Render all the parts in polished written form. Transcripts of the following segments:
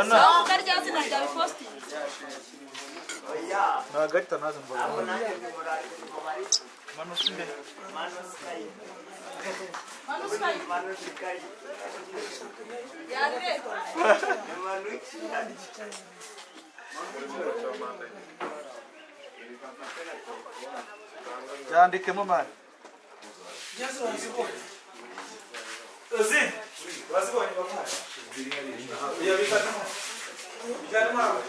Não, quero dizer assim, não, já me postei. Não, agora nós vamos. Manus Kai. Jangan dikemo man. Sim. Vas bom, vamos. Ya bisa nama. Bisa nama.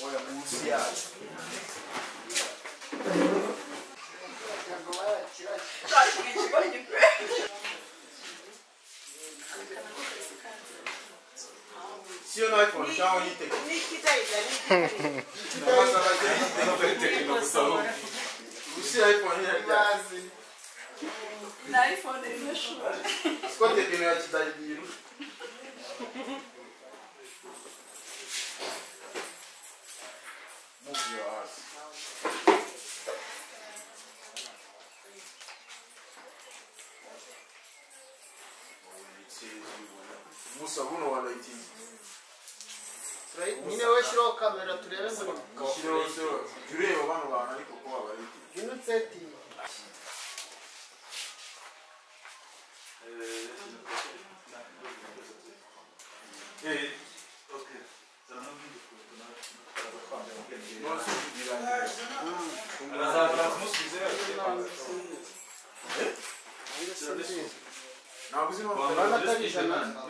Olha, Múcia. Se eu não iPhone, já onde tem? Se iPhone é quase. Na iPhone ele não chuva. Quanto é que não é te dar dinheiro? Move your ass. Musa buno wala iti. Nyine we shiro kamera turebe ngo Shiro jureba bano bana ariko ko abari iti. Gino seti. Okay. Non si dirà. No, così non va. Bana tagisana.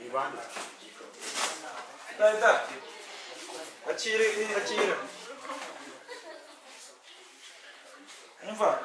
Ivan. Dai. Acira. Não vai.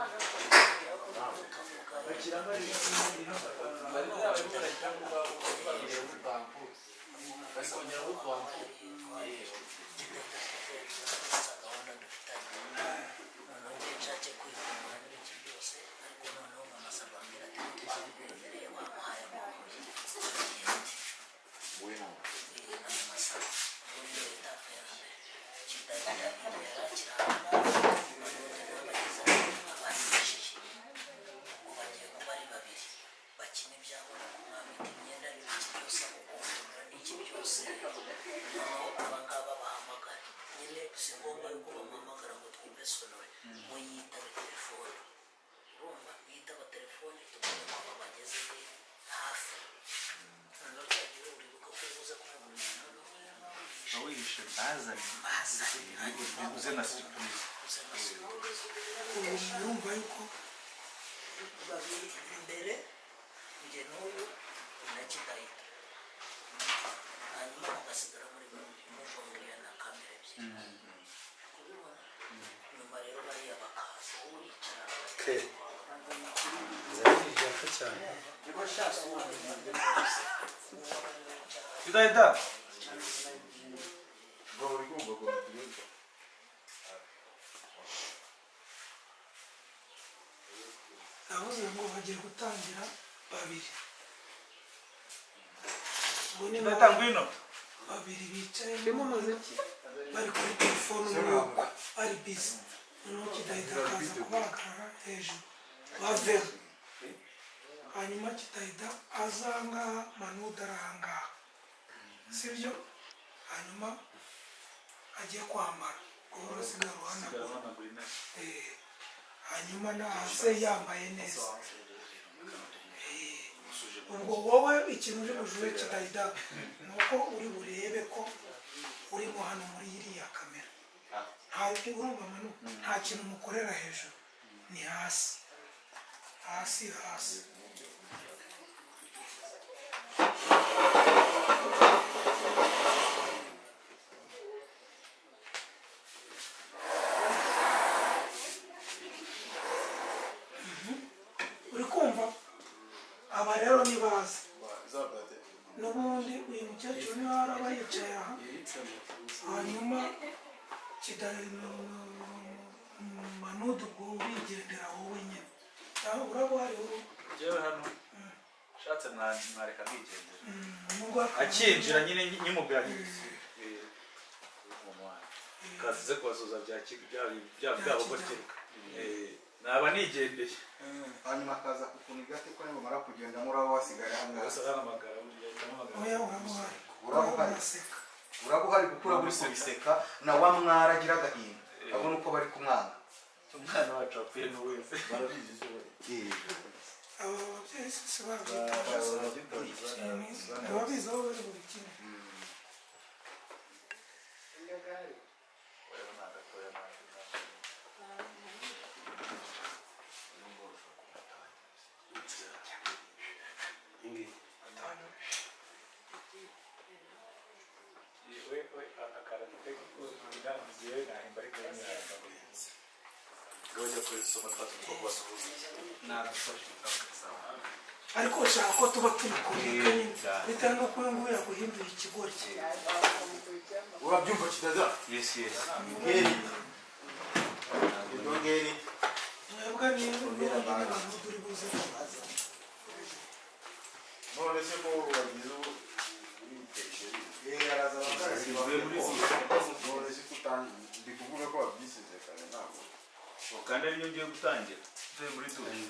Urumva yuko babiri imbere nge n'uyu nakidahita hanyuma ugasigara muri muvungiye na kamera ebyiri kubibona nyuma rero bariya bakaza uricara Zafika cyane. Idahita. navuze ngo bagiye gutangira babiri babiri bicaye bari kuri telefone n'uko ari bizi noneho kidahita akaza kubahagarara hejuru bavemo hanyuma kidahita azangaha manuda arahangaha sibyo hanyuma agiye kwambara ubwo usigara uhanagura hanyuma naze yambaye neza ubwo wowe ikintu uri bujure kidahida ni uko uri burebe ko urimo hano muri iriya kamera urumva manu nta kintu mukorera hejuru ni hasi hasi hasi uri kumva aba rero nibaza n'ubundi uyu mukecuru niba waraba yicaye aha hanyuma manudu ubwo wigendera wowe nyine uraba uhari wowe jewe hano shatse mwareka mwigendera akinjira nyine nyimubwira kazize kubasuza byabo goteruka naba nigendeye hanyuma akaza kukuniga ati ko nibamara kugenda muraba wasigaye hamwe oya urabuhari urabuhari kuko uraburi kubiseka na wa mwara agira agahinda abona uko bari kumwana umwana wacu apfuye n'uwese barabizi aba babyeyi se babizi aho bari buri kimwe ariko ushaka ko tuba turi kumwe bitewe n'uko uyu nguyu yaguhinduye ikigori cye urabyumva kitaza ngeri mwebwe niba abantu turi buze none se ko wagize ubu araza abakarasi none se ndi kuvuga ko wabyisize kare ntabwo kandi ari ngiye gutangira muri tuzi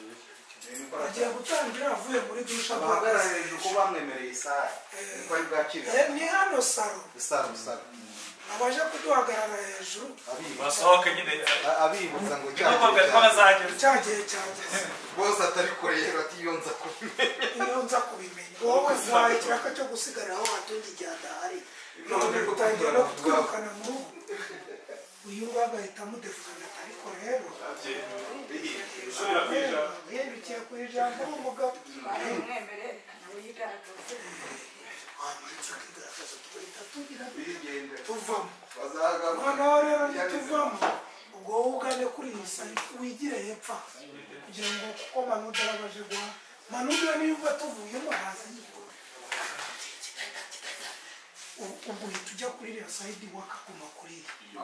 agiye gutangira avuye muri dusha abahagarara hejuru ko bamwemereye isaha niko ari bwakire ni hano saro abaje kuduhagarara hejuru basohoke nyine abibutsa ngo cyagiye bose atarikoreye bati iyo nza kubimenya wowe waye ikiraka cyo gusigarira aho watunga igihe adahari none gutangira no kutwirukana mu rugo uyu nguyu agahita amudefana ariko rero uhindukiye ku ijambo umugabo tuvamo noneho rero ntituvamo ubwo wowe ugane kuri iyi sayiti wigire hepfa kugira ngo kuko manuda arabaje guha manuda niba tuvuyemo haza ubwo uhita ujya kuri iriya sayidi wakaguma kuri iyi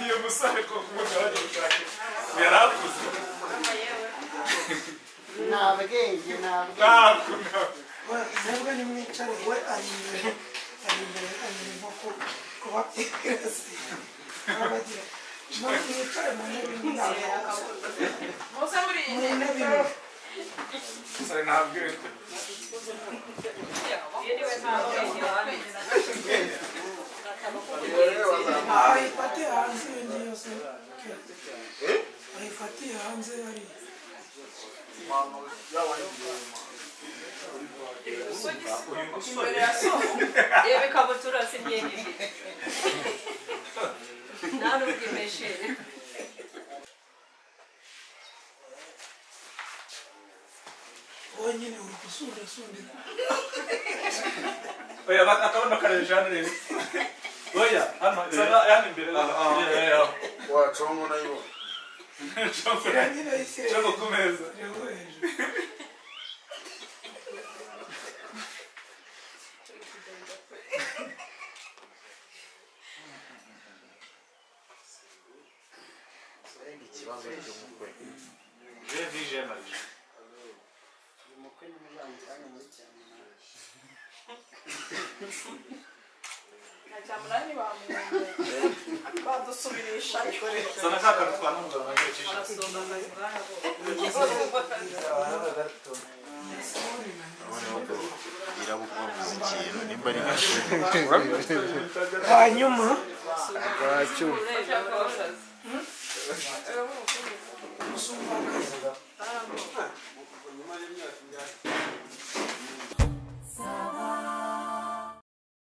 iyo musore ko kumugabanya ubushake yarakuze nabwenge mwebwe nimwicare we ari imbere nko kubabwirasi abagira mwicare mu ntebe imwe sare ntabwire ayifate hanze iyo yose ayifatiye hanze hari imbere ya somo yewe kabutura si myenda ifite nta n'ubwo imeshere wowe nyine uri gusundira oya akabono kareje hano rero oya hano hano imbere wacongo nayo cyangwa ku meza ikibazo cy'umukwe vije marije umukwe n'umujyana muri cyamunara cyamunara badusubirisha sana kaka twanumva na cyo arasonga ikintu nimba ari nka hanyuma bwacyo umusumba